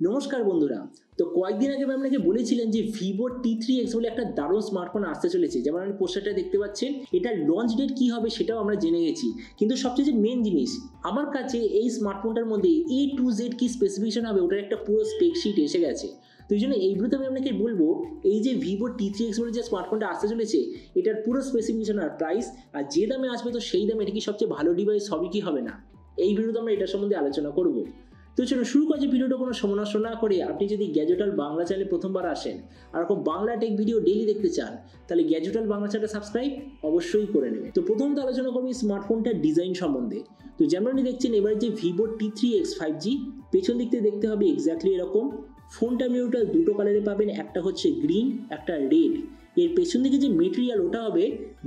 নমস্কার বন্ধুরা। তো কয়েকদিন আগে আমি আপনাকে বলেছিলাম যে ভিভো T3X বলে একটা দারুণ স্মার্টফোন আসতে চলেছে। যেমন আপনি পোস্টারটা দেখতে পাচ্ছেন, এটার লঞ্চ ডেট কি হবে সেটাও আমরা জেনে গেছি। কিন্তু সবচেয়ে যে মেন জিনিস, আমার কাছে এই স্মার্টফোনটার মধ্যে A to Z কি স্পেসিফিকেশন হবে ওটার একটা পুরো স্পেক শিট এসে গেছে। তো এই জন্য এই ভিডিওতে আমি আপনাকে বলবো এই যে ভিভো T3X বলে যে স্মার্টফোনটা আসতে চলেছে এটার পুরো স্পেসিফিকেশন আর প্রাইস, আর যে দামে আসবে তো সেই দামে এটা কি সবচেয়ে ভালো ডিভাইস হবে কি হবে না, এই ভিডিওতে আমরা এটার সম্বন্ধে আলোচনা করবো। তো চলো শুরু করছি ভিডিওটা কোনো সময় নষ্ট না করে। আপনি যদি গ্যাজেটাল বাংলা চ্যানেলে প্রথমবার আসেন আর এরকম বাংলা টেক ভিডিও ডেইলি দেখতে চান, তাহলে গ্যাজেটাল বাংলা চ্যানেলটা সাবস্ক্রাইব অবশ্যই করে নেবেন। তো প্রথমত আলোচনা করবো স্মার্টফোনটার ডিজাইন সম্বন্ধে। তো যেমন আপনি দেখছেন এবার যে ভিভো T3X 5G, পেছন দিক থেকে দেখতে হবে এক্স্যাক্টলি এরকম। ফোনটা আপনি ওটা দুটো কালারে পাবেন, একটা হচ্ছে গ্রিন, একটা রেড। এর পেছন দিকে যে মেটেরিয়াল ওটা হবে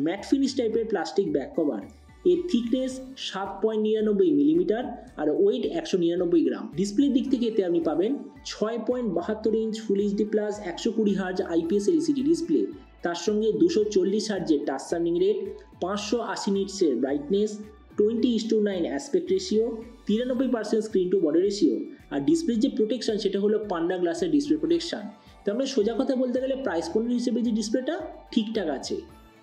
ম্যাট ফিনিশ টাইপের প্লাস্টিক ব্যাক কভার। এর থিকনেস 7.99 মিলিমিটার আর ওয়েট 199 গ্রাম। ডিসপ্লের দিক থেকে এতে আপনি পাবেন 6.72 inch full HD plus 120 hertz IPS LCD display, তার সঙ্গে 240 হার্জের টাচ সার্নিং রেট, 580 নিটসের brightness, 20:9 aspect ratio, 93% screen to body ratio. আর ডিসপ্লের যে প্রোটেকশন সেটা হলো পান্ডা গ্লাসের ডিসপ্লে প্রোটেকশন। তো আমরা সোজা কথা বলতে গেলে প্রাইস পয়েন্ট হিসেবে যে ডিসপ্লেটা ঠিকঠাক আছে।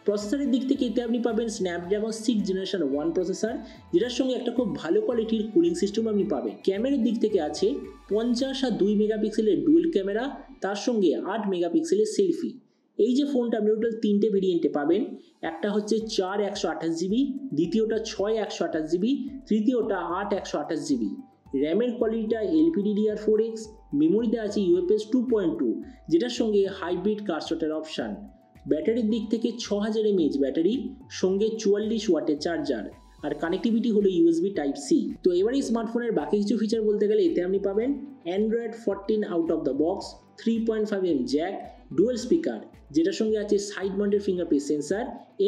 প্রসেসরের দিক থেকে এতে আপনি পাবেন স্ন্যাপড্রাগন 6 জেনারেশন 1 প্রসেসর, যেটার সঙ্গে একটা খুব ভালো কোয়ালিটির কুলিং সিস্টেম আপনি পাবেন। ক্যামেরার দিক থেকে আছে 50 আর 2 মেগাপিক্সেলের ডুয়েল ক্যামেরা, তার সঙ্গে 8 মেগাপিক্সেলের সেলফি। এই যে ফোনটা আপনি টোটাল 3টে ভেরিয়েন্টে পাবেন। একটা হচ্ছে 4 128GB, দ্বিতীয়টা 6 128GB, তৃতীয়টা 8 128GB। র্যামের কোয়ালিটিটা LPDDR4X, মেমোরিতে আছে UFS 2.2, যেটার সঙ্গে হাইব্রিড কার্সটের অপশান। ব্যাটারির দিক থেকে 6000 mAh ব্যাটারি, সঙ্গে 44 ওয়াটের চার্জার, আর কানেক্টিভিটি হলো USB Type-C। তো এবার এই স্মার্টফোনের বাকি কিছু ফিচার বলতে গেলে এতে আপনি পাবেন Android 14 out of the box, 3.5mm jack, dual speaker, যেটার সঙ্গে আছে side mounted fingerprint sensor,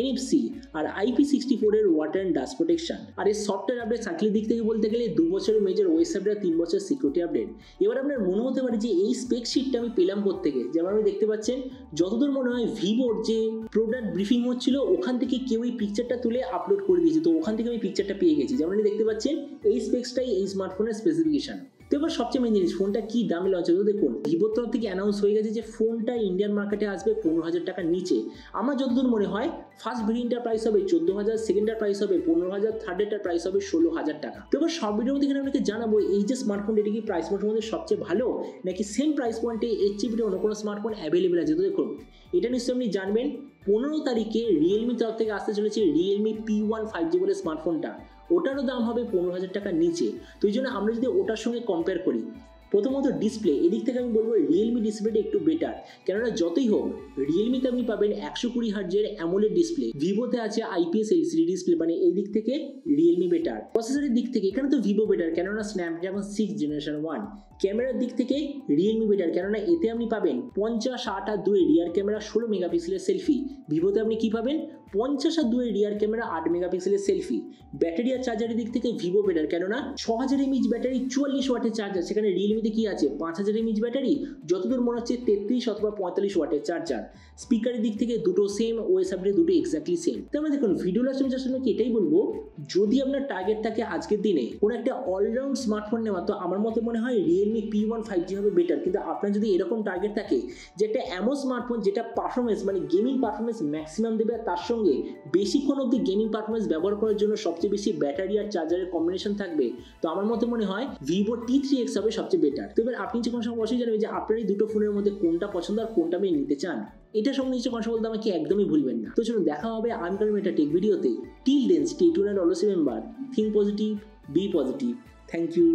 NFC আর IP64 এর ওয়াটার অ্যান্ড ডাস্ট প্রোটেকশন। আর এই সফটওয়্যার আপডেট সাইকেলের দিক থেকে বলতে গেলে 2 বছরের মেজর ওএস আপডেট, 3 বছর সিকিউরিটি আপডেট। এবার আপনার মনে হতে পারে যে এই স্পেক শিটটা আমি পেলাম কোত্থেকে। যেমন আপনি দেখতে পাচ্ছেন, যতদূর মনে হয় ভিভোর যে প্রোডাক্ট ব্রিফিং হচ্ছিল ওখান থেকে কেউ এই পিকচারটা তুলে আপলোড করে দিয়েছে, তো ওখান থেকে আমি পিকচারটা পেয়ে গেছি। যেমন আপনি দেখতে পাচ্ছেন এই স্পেক্সটাই এই স্মার্টফোনের স্পেসিফিকেশন। তো এবার সবচেয়ে মেন জিনিস, ফোনটা কি দামে লঞ্চ হবে। দেখুন ভিভোর তরফ থেকে অ্যানাউন্স হয়ে গেছে যে ফোনটা ইন্ডিয়ান মার্কেটে আসবে 15,000 টাকার নিচে। আমার যতদূর মনে হয় ফার্স্ট ভেরিয়েন্টটার প্রাইস হবে 14,000, সেকেন্ডটার প্রাইস হবে 15,000, থার্ডেরটার প্রাইস হবে 16,000 টাকা। তো এবার সব ভিডিওর মধ্যে আপনাকে জানাবো এই যে স্মার্টফোনটা এটা কি প্রাইস পয়েন্টের মধ্যে সবচেয়ে ভালো, নাকি সেম প্রাইস পয়েন্টে এর চেয়ে অন্য কোনো স্মার্টফোন অ্যাভেলেবেল আছে। তো দেখুন এটা নিশ্চয়ই আপনি জানবেন 15 তারিখে রিয়েলমি তরফ থেকে আসতে চলেছে রিয়েলমি P1 5G বলে স্মার্টফোনটা। ওটারও দাম হবে 15,000 টাকার নিচে। তো এই জন্য আমরা যদি ওটার সঙ্গে কম্পেয়ার করি, প্রথমত ডিসপ্লে, এদিক থেকে আমি বলবো রিয়েলমি ডিসপ্লেটা একটু বেটার। কেননা যতই হোক রিয়েলমিতে আপনি পাবেন 120 হার্জের অ্যামোলেড ডিসপ্লে, ভিভোতে আছে IPS LCD ডিসপ্লে, মানে এই দিক থেকে রিয়েলমি বেটার। প্রসেসরের দিক থেকে এখানে তো ভিভো বেটার, কেননা স্ন্যাপড্রাগন 6 জেনারেশন 1। ক্যামেরার দিক থেকে রিয়েলমি বেটার, কেননা এতে আপনি পাবেন 50 8 আর 2 রিয়ার ক্যামেরা, 16 মেগাপিক্সেলের সেলফি। ভিভোতে আপনি কি পাবেন 50 আর 2 রিয়ার ক্যামেরা, 8 মেগাপিক্সেলের সেলফি। ব্যাটারি আর চার্জারের দিক থেকে ভিভো বেটার, কেননা 6000 mAh ব্যাটারি, 44 ওয়াটের চার্জার। সেখানে রিয়েলমিতে কি আছে 5000 mAh ব্যাটারি, যতদূর মনে হচ্ছে 33 অথবা 45 ওয়াটের চার্জার। স্পিকারের দিক থেকে দুটো সেম, ওএস আপডেট দুটো এক্স্যাক্টলি সেম। তাহলে দেখুন ভিডিও লাস্ট আমি জাস্ট আপনাকে এটাই বলবো, যদি আপনার টার্গেট থাকে আজকের দিনে কোনো একটা অলরাউন্ড স্মার্টফোন নেওয়া, তো আমার মতে মনে হয় রিয়েলমি P1 5G হবে বেটার। কিন্তু আপনার যদি এরকম টার্গেট থাকে যে একটা এমন স্মার্টফোন যেটা পারফরমেন্স মানে গেমিং পারফরমেন্স ম্যাক্সিমাম দেবে, আর তার সঙ্গে বেশিক্ষণ অব্দি গেমিং পারফরমেন্স ব্যবহার করার জন্য সবচেয়ে বেশি ব্যাটারি আর চার্জারের কম্বিনেশন থাকবে, তো আমার মতে মনে হয় ভিভো T3X হবে সবচেয়ে বেটার। তো এবার আপনি যে কোনো সময় অবশ্যই জানবেন যে আপনার এই দুটো ফোনের মধ্যে কোনটা পছন্দ আর কোনটা আপনি নিতে চান। এটা সঙ্গে নিশ্চয় কথা বলতে আমাকে একদমই ভুলবেন না। তো চলুন দেখা হবে আনকার মেটা টেক ভিডিওতে। Till then stay tuned and always remember, think positive, be positive. Thank you.